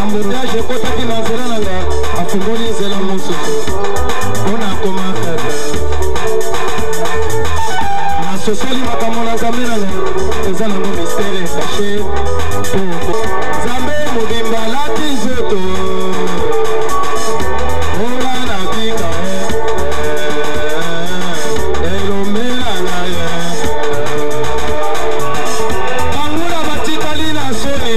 embouteillage ekotaki na nzela nanga afungoli nzela mosusu mpona akoma faible nasosoli makambo na nzambe nanga eza nango mistere caché mpo nzambe mobimba alati nzoto ola na bika elombela na ye bangula batikali na soni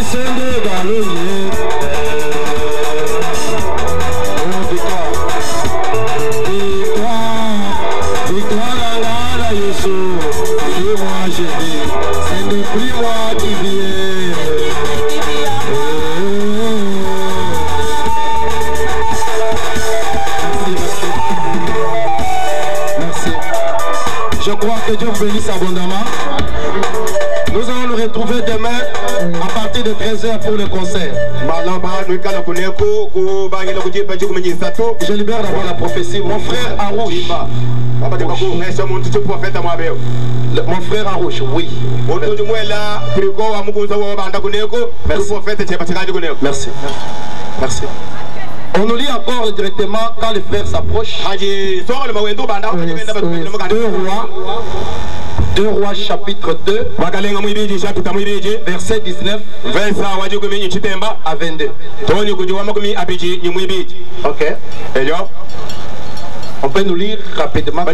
isende balongi victoire na ngala Yesu et moi je dis c'est ne plus moi qui viens. Merci. Je crois que Dieu vous bénisse abondamment. Nous allons nous retrouver demain à partir de 13h pour le concert. Je libère d'abord la prophétie. Mon frère Arouche. Mon frère Arouche, oui. Merci. Merci. On nous lit encore directement quand les frères s'approchent. 2 Rois chapitre 2 verset 19 à 22. Ok. On peut nous lire rapidement.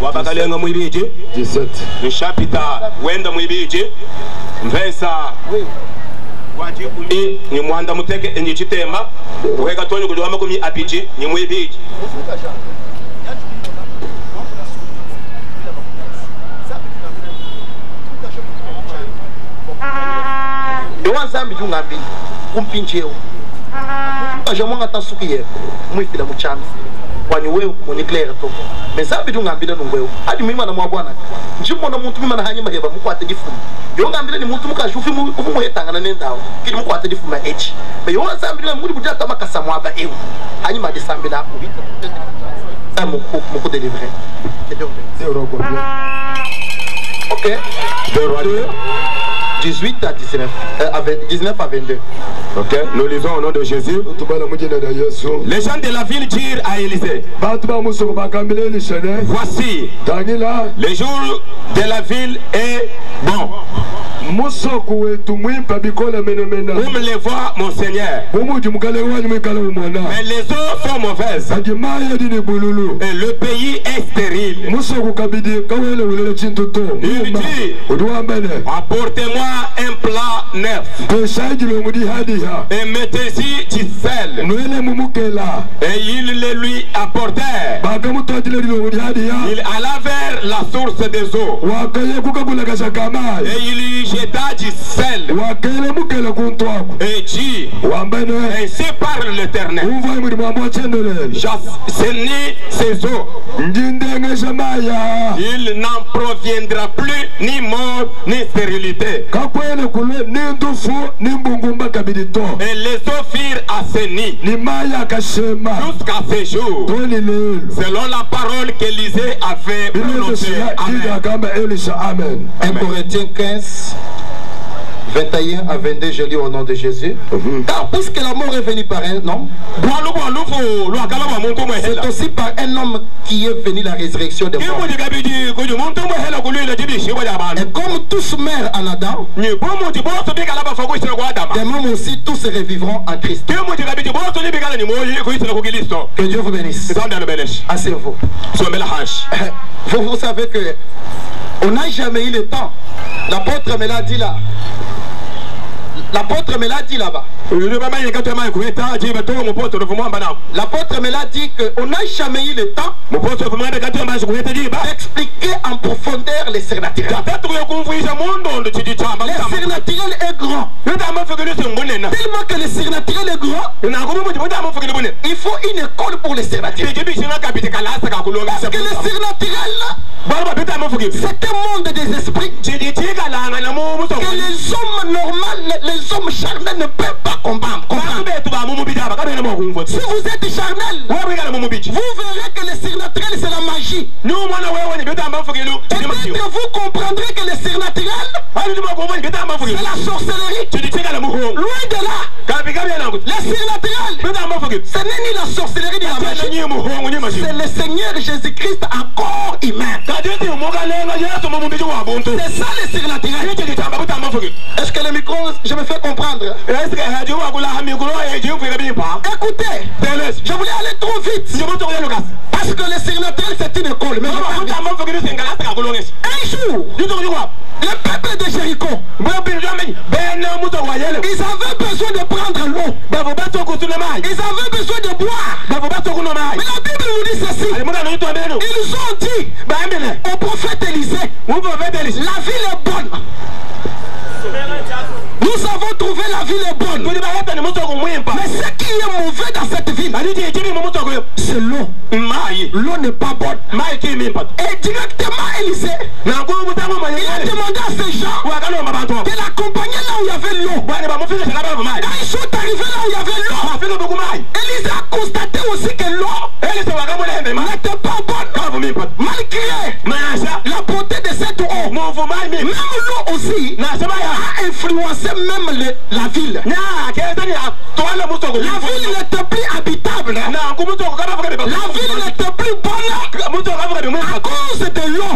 Wabakalenga mwibiji 17 nishapita wenda mwibiji mvesa wajibuli ni mwanda muteke enye chitemba weka tonyo kuliwama kumi apiji ni mwibiji Yowa zambi jungambi kumpincheo Ajamwanga tasukiye mwifila muchami Wani wewe mwenye klera toko Mezabi jungambile nungwewe Hadi mima na mwabwana Njimo na muntu mima na hanyi maheba Mukwate difumu Yongambile ni muntu muka shufi Muhetanga na nendao Kili mukwate difumu ya echi Me yowa zambile mwudi bujata makasa mwaba ewe Hanyi madisambile hapo Ça muku délivrer Ok 2 18 à 19 à 22. Ok, nous lisons au nom de Jésus. Les gens de la ville dirent à Élisée, voici, le jour de la ville est bon. Comme les voix, mon Seigneur. Mais les eaux sont mauvaises. Et le pays est stérile. Il dit, apportez-moi un plat neuf. Et mettez-y du sel. Et il le lui apportait. Il alla vers la source des eaux. Et il lui jeta du sel. Et dit, ainsi parle l'Éternel. J'assainis ces eaux. Il n'en proviendra plus ni mort ni stérilité. Et les eaux firent assainies jusqu'à ce jour, selon la parole qu'Élisée avait prononcée. Amen. 1 Corinthiens 15 21 à 22, je lis au nom de Jésus. Car puisque la mort est venue par un homme, c'est aussi par un homme qui est venu la résurrection des morts. Et comme tous meurent en Adam, de même aussi tous revivront en Christ. Que Dieu vous bénisse. Asseyez-vous. Vous savez que on n'a jamais eu le temps. L'apôtre me l'a dit là. L'apôtre me l'a dit là-bas. L'apôtre me l'a dit qu'on n'a jamais eu le temps d'expliquer en profondeur les surnaturels. Le surnaturel est grand. Tellement que le surnaturel est grand, il faut une école pour les surnaturels. Parce que le surnaturel, c'est un monde des esprits que les hommes normaux les hommes charnels ne peuvent pas comprendre. Si vous êtes charnel, vous verrez que le surnaturel c'est la magie. Peut-être vous comprendrez que le surnaturel c'est la sorcellerie. Loin de là, le surnaturel ce n'est ni la sorcellerie ni la magie. C'est le Seigneur Jésus-Christ à corps humain. C'est ça le surnaturel. Est-ce que le micro, je me fais comprendre? Écoutez, je voulais aller trop vite. Parce que le surnaturel c'est une école. Mais un jour, le peuple de Jéricho, ils avaient besoin de prendre l'eau. Ils avaient besoin de boire. Mais la Bible nous dit ceci. Ils ont dit au prophète Élisée, la ville est bonne. Nous avons trouvé la ville est bonne. Mais ce qui est mauvais dans cette ville, c'est l'eau. L'eau n'est pas bonne. Et directement Élisée, il a demandé à ces gens de l'accompagner là où il y avait l'eau. Quand ils sont arrivés là où il y avait l'eau, Élisée a constaté aussi que l'eau n'était pas bonne. Malgré la beauté de cette eau, même l'eau aussi a influencé même la ville. La ville n'était plus habitable. La ville n'était plus bonne à cause de l'eau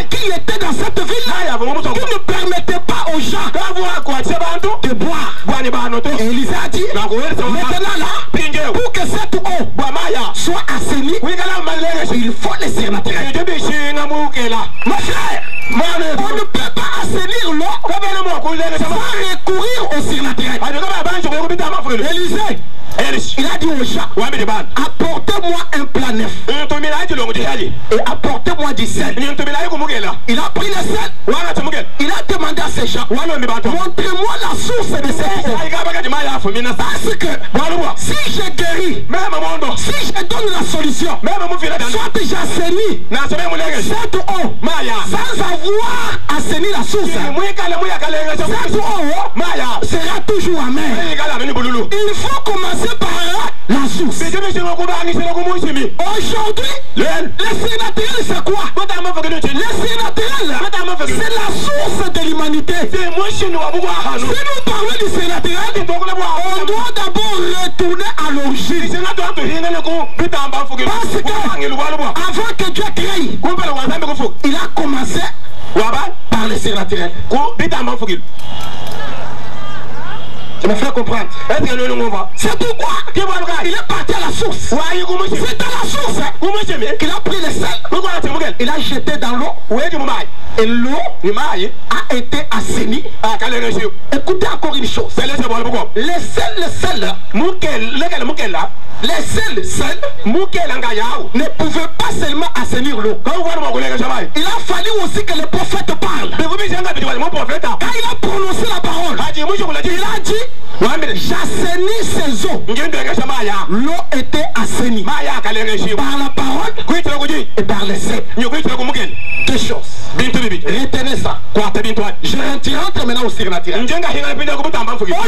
qui était dans cette ville qui ne permettait pas aux gens de boire. Et Élisée a dit, maintenant là, pour que cette eau soit assainie, il faut les surnaturels. Mon frère, on ne peut pas assainir l'eau sans recourir au surnaturel. Élisée, il a dit aux gens, apportez-moi un plat neuf et apportez-moi du sel. Il a pris le sel, il a demandé à ces gens, montrez-moi la source de cette eau. Parce que si je guéris, si je donne la solution, soit j'assainis cette eau sans avoir assaini la source, cette eau sera toujours amère. Il faut commencer par la source. Aujourd'hui, le surnaturel c'est quoi? Le surnaturel c'est la source de l'humanité. Si nous parlons du surnaturel, on doit d'abord retourner à l'origine. Parce que avant que Dieu crée, il a commencé par le surnaturel. Je me fais comprendre. C'est pourquoi il est parti à la source. C'est à la source qu'il a pris le sel. Il a jeté dans l'eau. Et l'eau a été assainie. Écoutez encore une chose. Le sel ne pouvait pas seulement assainir l'eau. Il a fallu aussi que le prophète parle. Quand il a prononcé la parole, il a dit, j'assainis ces eaux. L'eau était assainie par la parole et par le sel. Deux choses. Retenez ça. Je rentre maintenant au surnaturel. Au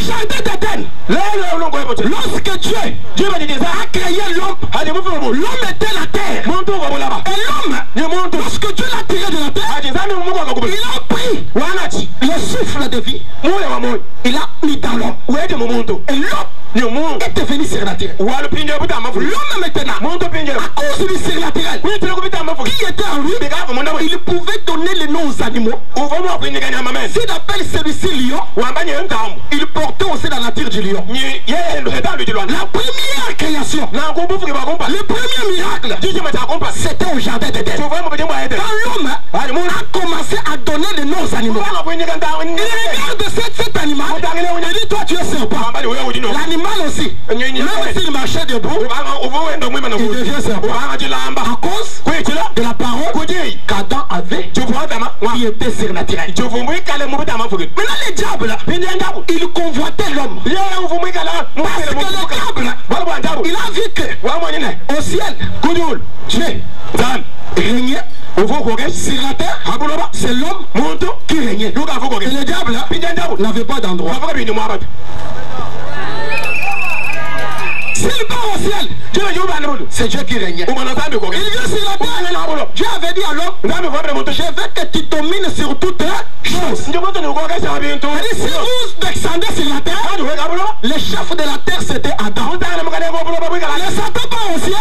jardin d'Éden, lorsque Dieu a créé l'homme, l'homme était la terre. Et l'homme, lorsque Dieu l'a tiré de la terre, il a pris le souffle de vie. Il a mis dans l'homme. Et l'homme est devenu surnaturel. L'homme maintenant, à cause du surnaturel qui était en lui, il pouvait donner les noms aux animaux. S'il appelle celui-ci lion, il portait aussi la nature du lion. La première création, le premier miracle, c'était au jardin d'Éden. Quand l'homme a commencé à donner les noms aux animaux, il regarde cet animal, il dit, toi tu es serpent. L'animal aussi, même s'il marchait debout, il devient serpent. À cause de la parole qu'Adam avait, qui était surnaturel. Maintenant les diables, ils convoitaient l'homme. Parce que le diable, il a vu que au ciel, Dieu régnait Sur la terre, c'est l'homme qui régnait. Et le diable n'avait pas d'endroit. S'il part au ciel, c'est Dieu qui régnait. Il vient sur la terre. Dieu avait dit à l'homme, je veux que tu domines sur toutes les choses. Si vous descendez sur la terre, le chef de la terre c'était Adam. Le Satan part au ciel,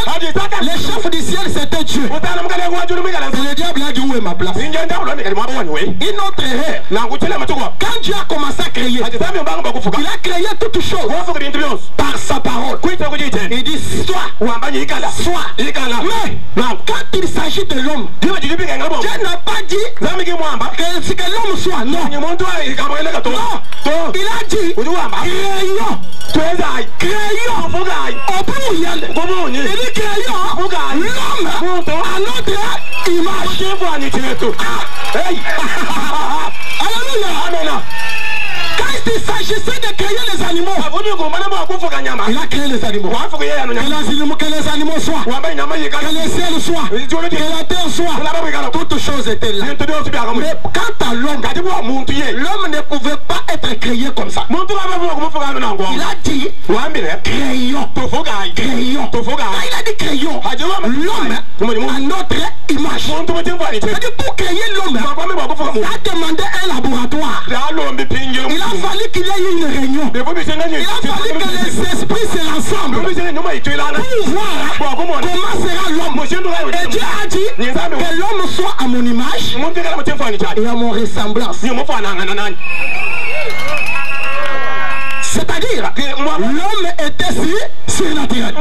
le chef du ciel c'était Dieu. Et le diable a dit où est ma place? Une autre erreur. Quand Dieu a commencé à créer, il a créé toutes choses par sa parole. Il dit soit. Mais quand il s'agit de l'homme, Dieu n'a pas dit que l'homme soit. Non. Il a dit créons au pluriel. Il dit créons l'homme à notre image. Alléluia. Quand il s'agissait de créer les animaux, il a créé les animaux. Que les animaux soient, que les ciels soient, que la terre soit, toutes choses étaient là. Mais quant à l'homme, l'homme ne pouvait pas être créé comme ça. Il a dit créons. Quand il a dit créons l'homme à notre image. C'est-à-dire pour créer l'homme, ça demandait un laboratoire. Il a fallu qu'il y ait une réunion. Il a fallu que les esprits se rassemblent pour voir comment sera l'homme. Et Dieu a dit que l'homme soit à mon image et à mon ressemblance. C'est-à-dire que l'homme était surnaturel.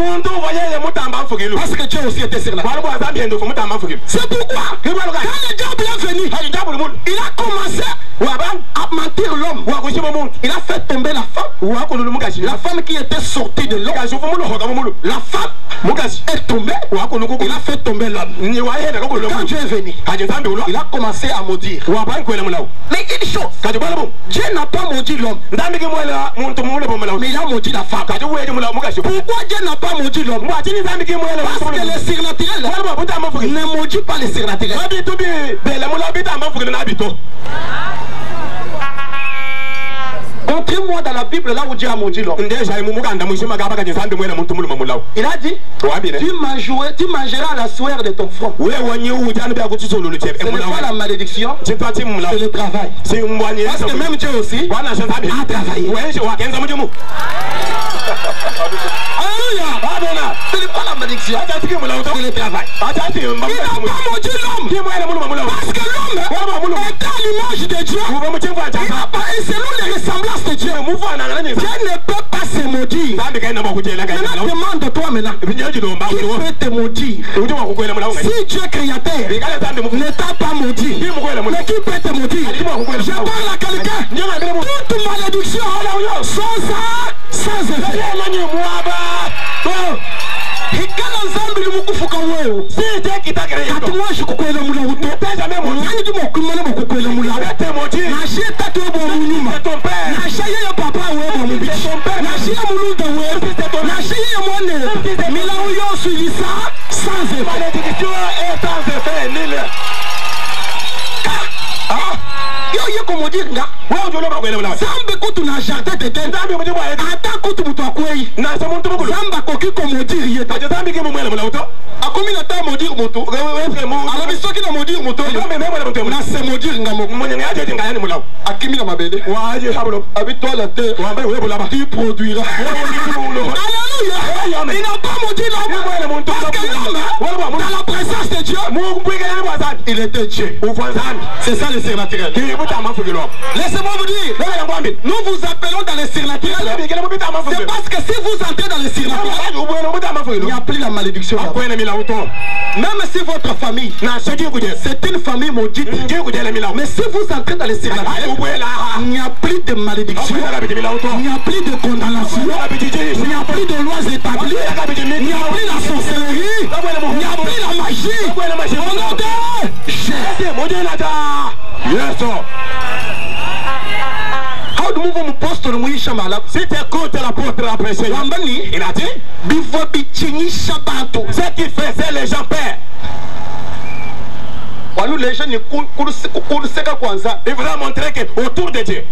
Parce que Dieu aussi était surnaturel. C'est pourquoi quand le diable est venu, il a commencé à mentir l'homme. Il a fait tomber la femme. La femme qui était sortie de l'homme. La femme est tombée. Il a fait tomber l'homme. Quand Dieu est venu, il a commencé à maudire. Mais une chose, Dieu n'a pas maudit l'homme, mais il a maudit la femme. Pourquoi Dieu n'a pas maudit l'homme? Parce que les surnaturels ne maudit pas les surnaturels. Montrez-moi dans la Bible là où Dieu a maudit l'homme. Il a dit, tu mangeras la sueur de ton front. Ce n'est pas la malédiction, c'est le travail. Parce que même Dieu aussi a travaillé. Alléluia. Ce n'est pas la malédiction, c'est le travail. Il n'a pas maudit l'homme parce que l'homme est à l'image de Dieu. Et selon les ressemblances de Dieu, Dieu ne peut pas se maudire. Maintenant demande-toi maintenant, qui peut te maudire? Si Dieu créateur ne t'a pas maudit, mais qui peut te maudire? Je parle à quelqu'un. Toute malédiction sans effet. Hikala zambi mukufuka wewe. Katuma shikukwela mula uto. Nani di mokumana mokukwela mula. Na sheta to bo munuma. Na shaya papa wewe bo mubichi. Na shaya mulunda wewe. Na shaya mone. Mila uyo sulisa sans effet. Malédiction est sans effet nil. Yo comme dire nga. Zambe kutu na jardin de terre. Ata kutu mutu akwei. Zamba koki comme dire yeta. Akomi na ta maudire moto. Alors bisoki na maudire moto. Na se maudire nga moko. Akimi na mabele. Habite-toi la terre. Tu produiras. Alléluia. Il n'a pas maudit l'homme. Parce que l'homme, dans la présence de Dieu, il était Dieu. C'est ça le surnaturel. Laissez-moi vous dire, nous vous appelons dans le surnaturel. C'est parce que si vous entrez dans le surnaturel, il n'y a plus la malédiction. Même si votre famille, c'est une famille maudite, mais si vous entrez dans le surnaturel, il n'y a plus de malédiction, il n'y a plus de condamnation, il n'y a plus de lois établies, il n'y a plus la sorcellerie, il n'y a plus la magie. Au nom de Jésus. Si tu écoutes l'apôtre a prêché, il a dit, ce qui faisait les gens peur. les gens il voudra montrer que autour de Dieu,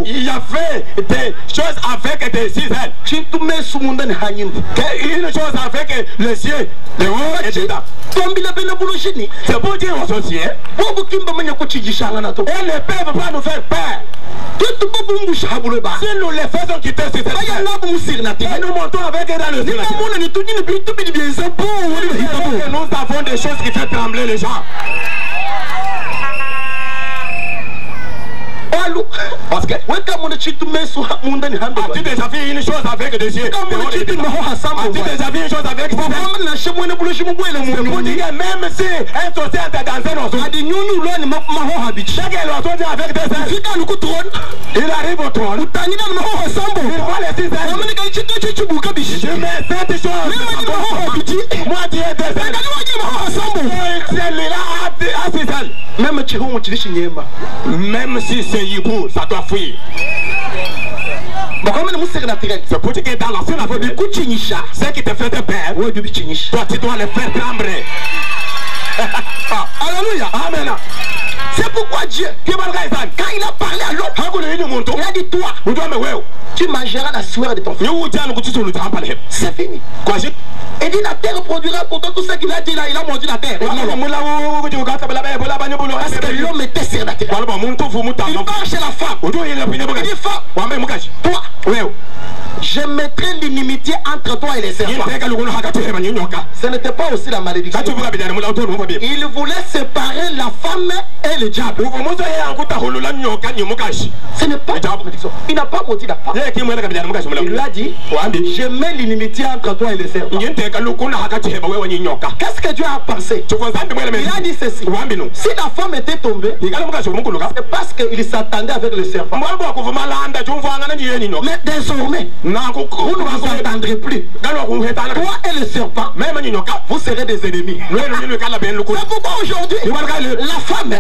il y avait des choses avec des ciselles. Une chose avec les cieux, les hauts et les bas. C'est pour dire aux sorciers, et ne peuvent pas nous faire peur. Si nous les faisons quitter sur cette terre, et nous montons avec eux dans le ciel, nous avons des choses qui font trembler les gens. Parce que as-tu déjà vu une chose avec des yeux? As-tu déjà vu une chose avec des yeux? Même si un sorcier est dans un oiseau, chaque oiseau vient avec des ailes. Il arrive au trône. Il voit les six ailes. Je mets cette chose. Moi qui ai des ailes. Celui-là a six ailes. Même si c'est hibou, ça doit fuir. C'est pour dire que dans l'ancien ce qui te fait peur, toi tu dois le faire trembler. Alléluia. Amen. C'est pourquoi Dieu, quand il a parlé à l'autre, il a dit toi, tu mangeras la sueur de ton fils. C'est fini. Et dit la terre produira pour toi tout ce qu'il a dit là, il a mordu la terre. Parce que l'homme était sur la terre. Il part chez la femme. Il dit femme, toi, je mettrai l'inimitié entre toi et les serpents. Ce n'était pas aussi la malédiction. Il voulait séparer la femme et le diable. Ce n'est pas la malédiction. Il n'a pas maudit la femme. Il lui a dit, je mets l'inimitié entre toi et les serpents. Qu'est-ce que Dieu a pensé? Il a dit ceci. Si la femme était tombée, c'est parce qu'il s'attendait avec le serpent. Mais désormais, vous ne vous entendrez plus. Toi et le serpent, vous serez des ennemis. C'est pourquoi aujourd'hui, la femme,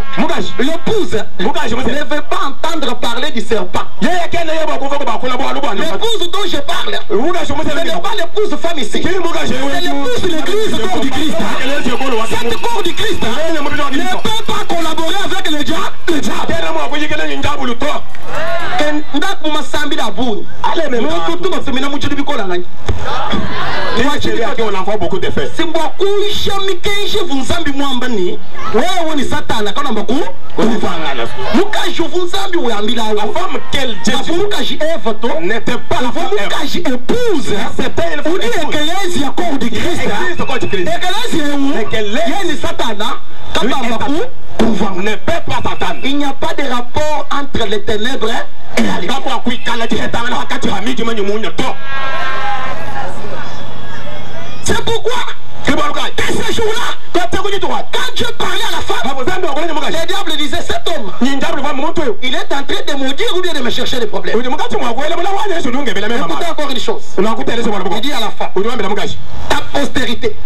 l'épouse, ne veut pas entendre parler du serpent. L'épouse dont je parle, ce n'est pas l'épouse femme ici. C'est l'épouse de l'église, le corps du Christ. Cette corps du Christ ne peut pas collaborer avec le diable. On envoie beaucoup d'effets. La femme qu'elle n'était pas la femme épouse. C'était une ne peut pas s'entendre. Il n'y a pas de rapport entre les ténèbres et la lumière. C'est pourquoi dès ce jour-là, quand Dieu parlait à la femme, le diable disait, cet homme, il est en train de maudire ou bien de me chercher des problèmes. Écoutez encore une chose. Il dit à la femme, ta postérité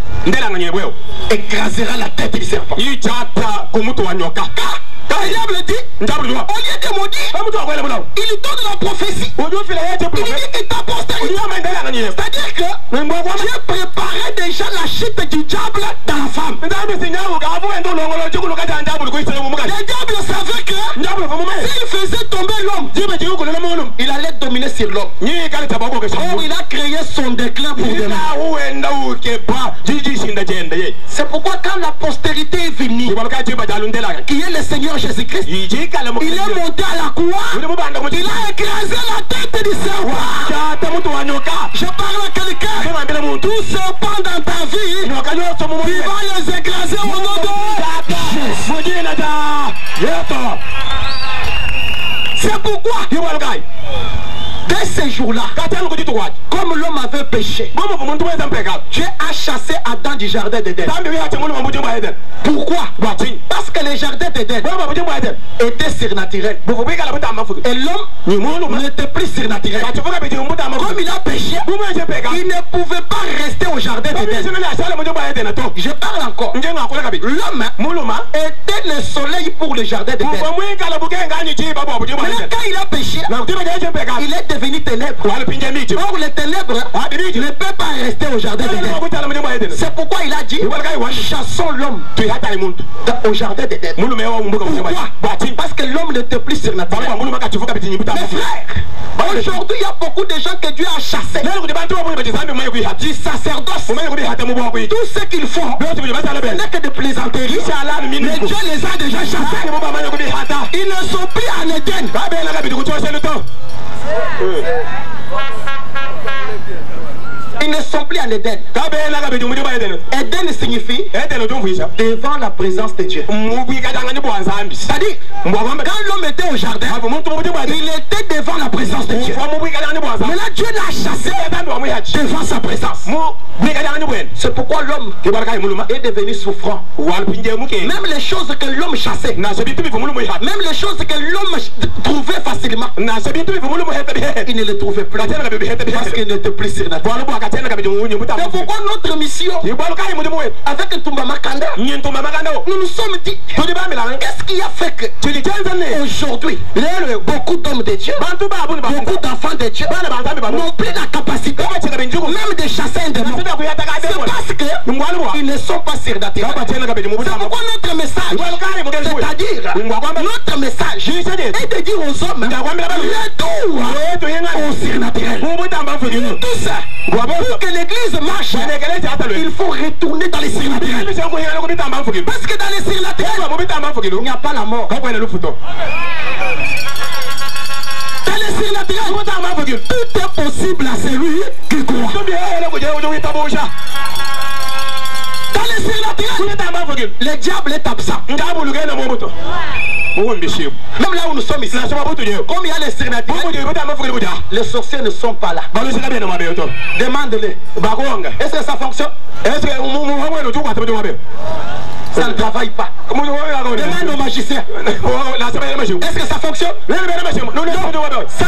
écrasera la tête du serpent. Quand le diable dit, au lieu de maudire, il donne la prophétie. Il dit que ta postérité. C'est-à-dire que Dieu préparait déjà la chute du diable dans la femme. Le diable savait que s'il faisait tomber l'homme, il allait dominer sur l'homme. Or il a créé son déclin pour demain. C'est pourquoi quand la postérité est venue, qui est le Seigneur Jésus-Christ, il est monté à la croix, il a écrasé la tête du serpent. Je parle à quelqu'un, tout serpent dans ta vie, il va les écraser au nom de Jésus. C'est pourquoi dès ces jours-là, comme l'homme avait péché, Dieu a chassé Adam du jardin d'Éden. Pourquoi? Parce que le jardin d'Éden était surnaturel. Et l'homme n'était plus surnaturel. Comme il a péché, il ne pouvait pas rester au jardin d'Éden. Je parle encore. L'homme était le soleil pour le jardin d'Éden. Maintenant, quand il a péché, il est devenu ténèbres. Or, les ténèbres ne peuvent pas rester au jardin d'Éden. C'est pourquoi il a dit chassons l'homme au jardin d'Éden. Pourquoi? Parce que l'homme n'était plus surnaturel. Mes frères, aujourd'hui, il y a beaucoup de gens que Dieu a chassés du sacerdoce. Tout ce qu'ils font n'est que de plaisanteries. Mais Dieu les a déjà chassés. Ils ne sont plus en Éden. Ils ne sont plus en Éden. Éden signifie devant la présence de Dieu. C'est-à-dire, quand l'homme était au jardin, il était devant la présence de Dieu. Maintenant, Dieu l'a chassé devant sa présence. C'est pourquoi l'homme est devenu souffrant. Même les choses que l'homme chassait, même les choses que l'homme trouvait facilement, il ne les trouvait plus parce qu'il n'était plus surnaturel. C'est pourquoi notre mission avec Ntumba Makanda, nous nous sommes dit, qu'est-ce qui a fait que aujourd'hui beaucoup d'hommes de Dieu, beaucoup d'enfants de Dieu n'ont plus la capacité même de chasser un démon? C'est parce qu'ils ne sont pas surnaturels. C'est pourquoi notre message, c'est-à-dire notre message, est de dire aux hommes retour au surnaturel. Tout ça, pour que l'église marche, il faut retourner dans les surnaturels. Parce que dans les surnaturels, il n'y a pas la mort. Dans les surnaturels, tout est possible à celui qui croit. Dans les surnaturels, le diable est absent. Même là où nous sommes ici, comme il y a les surnaturels, les sorciers ne sont pas là. Demande-les. Est-ce que ça fonctionne? Ça ne travaille pas. Demande aux magiciens. Est-ce que ça fonctionne? Ça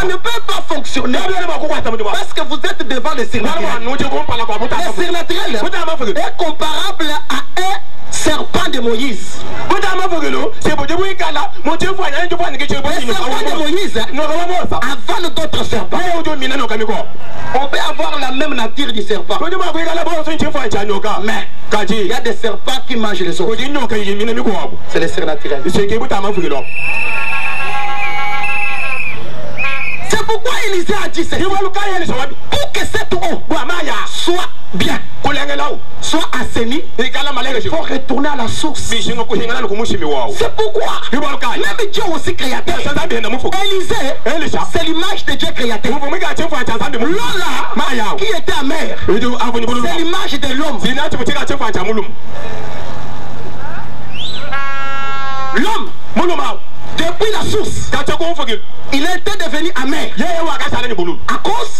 ne peut pas fonctionner parce que vous êtes devant les surnaturels. Les surnaturels est comparable à un serpent de Moïse. Le serpent de Moïse avale d'autres serpents. On peut avoir la même nature du serpent, mais il y a des serpents qui mangent les autres. C'est les surnaturels. C'est pourquoi Élisée a dit ceci. Pour que cette eau soit bien, soit assainie, il faut retourner à la source. C'est pourquoi même Dieu aussi créateur. Élisée, c'est l'image de Dieu créateur. L'eau là qui était amère, c'est l'image de l'homme. L'homme, depuis la source, il était devenu amer à cause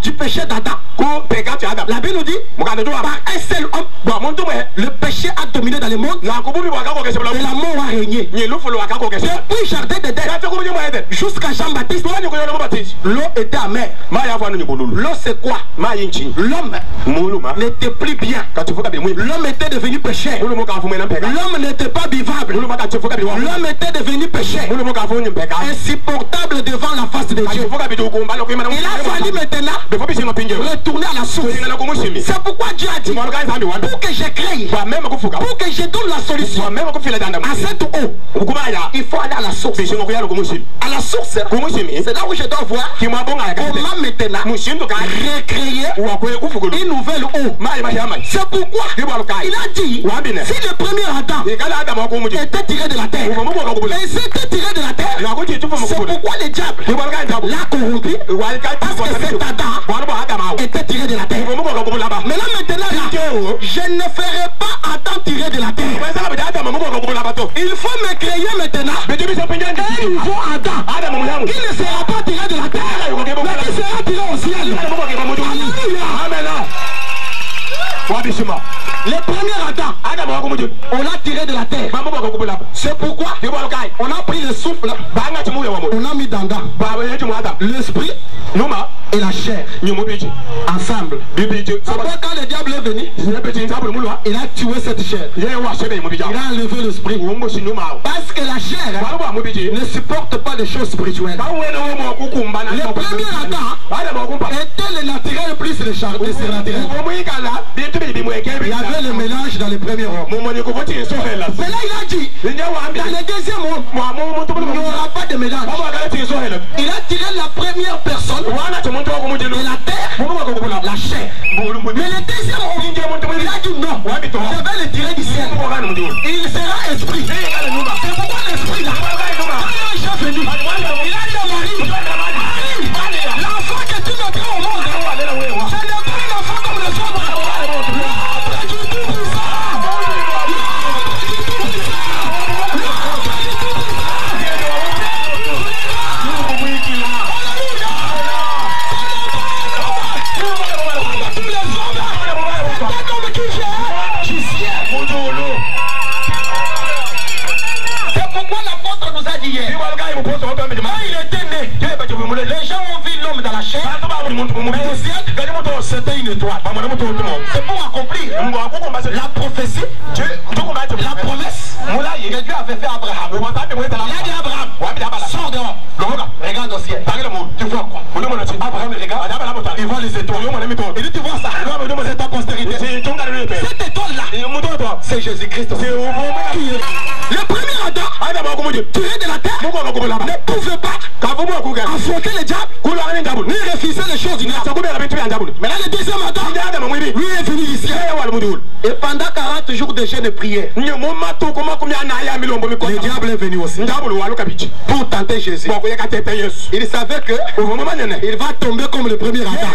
du péché d'Adam. La Bible nous dit, par un seul homme, le péché a dominé dans le monde et la mort a régné. Depuis le jardin d'Éden jusqu'à Jean-Baptiste, l'eau était amère. L'eau c'est quoi? L'homme n'était plus bien. L'homme était devenu péché. L'homme n'était pas vivable. L'homme était devenu péché, insupportable devant la face de Dieu. Il a fallu maintenant retourner à la source. C'est pourquoi Dieu a dit, pour que je crée, pour que je donne la solution à cette eau, il faut aller à la source. À la source, c'est là où je dois voir comment maintenant recréer une nouvelle eau. C'est pourquoi il a dit, si le premier Adam était tiré de la terre, et c'était tiré de la terre, c'est pourquoi le diable l'a corrompu, parce que cet Adam était tiré de la terre. Mais là maintenant, je ne ferai pas Adam tiré de la terre. Il faut me créer maintenant un nouveau Adam qui ne sera pas tiré de la terre, mais qui sera tiré au ciel. Alléluia. Amen. Le premier Adam, on l'a tiré de la terre. C'est pourquoi on a pris le souffle, on a mis dans l'esprit et la chair ensemble. C'est pourquoi quand le diable est venu, il a tué cette chair. Il a enlevé l'esprit. Parce que la chair ne supporte pas les choses spirituelles. Le premier Adam était le naturel plus le surnaturel. Il y avait le mélange dans le premier homme. Mais là il a dit, dans le deuxième homme, il n'y aura pas de mélange. Il a tiré la première personne de la terre, la chair. Mais le deuxième homme, il a dit non, je vais le tirer du ciel. Il sera esprit. C'est pourquoi l'esprit là, quand il est venu, il a dit à Marie, l'enfant que tu mettras au monde, ce n'est pas un enfant comme les autres. L'enfant du Tout-Puissant. Les gens ont vu l'homme dans la chair, mais au ciel, c'était une étoile. C'est pour accomplir la prophétie, la promesse que Dieu avait fait à Abraham. Il a dit à Abraham, sors dehors, regarde au ciel. Tu vois quoi? Abraham regarde, il voit les étoiles. Il dit, tu vois ça? C'est ta postérité. Cette étoile-là, c'est Jésus-Christ. Le premier Adam, tiré de la terre, ne pouvait pas affronter le diable, ni refuser les choses du diable. Mais là, le deuxième Adam, lui est venu ici. Et pendant 40 jours de jeûne et prière, le diable est venu aussi pour tenter Jésus. Il savait que il va tomber comme le premier Adam.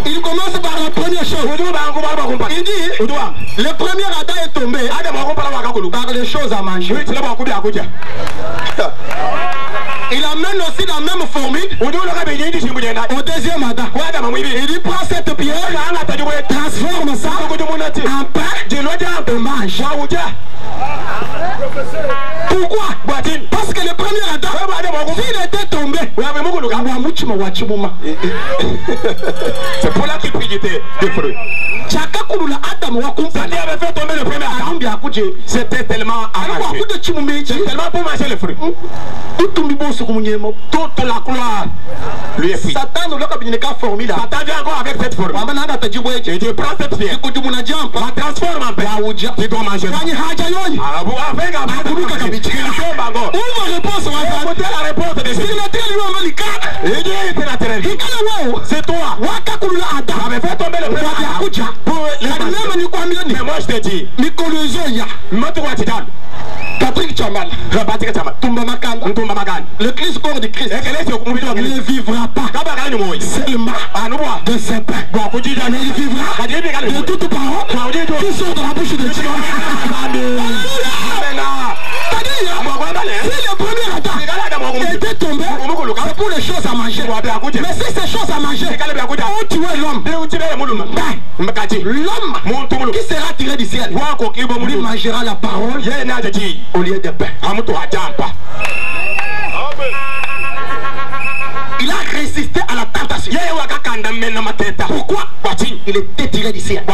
Il commence par la première chose. Il dit, le premier Adam est tombé par les choses à manger. Il amène aussi la même formule au deuxième Adam. Il dit, prends cette pierre, transforme ça en pain et mange. Pourquoi? Parce que le premier Adam, s'il était tombé, c'est pour là qu'il prie des fruits. Avait fait tomber le premier Adam. C'était tellement arraché. C'est tellement pour manger les fruits. Toute la gloire lui est prise. Satan vient encore avec cette formule. Et Dieu prend cette pierre, la transforme en pain. Tu dois manger. La réponse de Dieu. C'est toi. J'avais fait tomber le premier Adam. Mais moi je te dis, Patrick Chamal, le Christ corps de Christ ne vivra pas seulement de ses pains. Il vivra de toute parole qui sort de la bouche de Dieu. Si le premier Adam était tombé, c'est pour les choses à manger. Mais si ces choses à manger ont tué l'homme, l'homme qui sera tiré du ciel, lui mangera la parole au lieu de pain. Il a résisté à la tentation. Pourquoi? Il était tiré du ciel.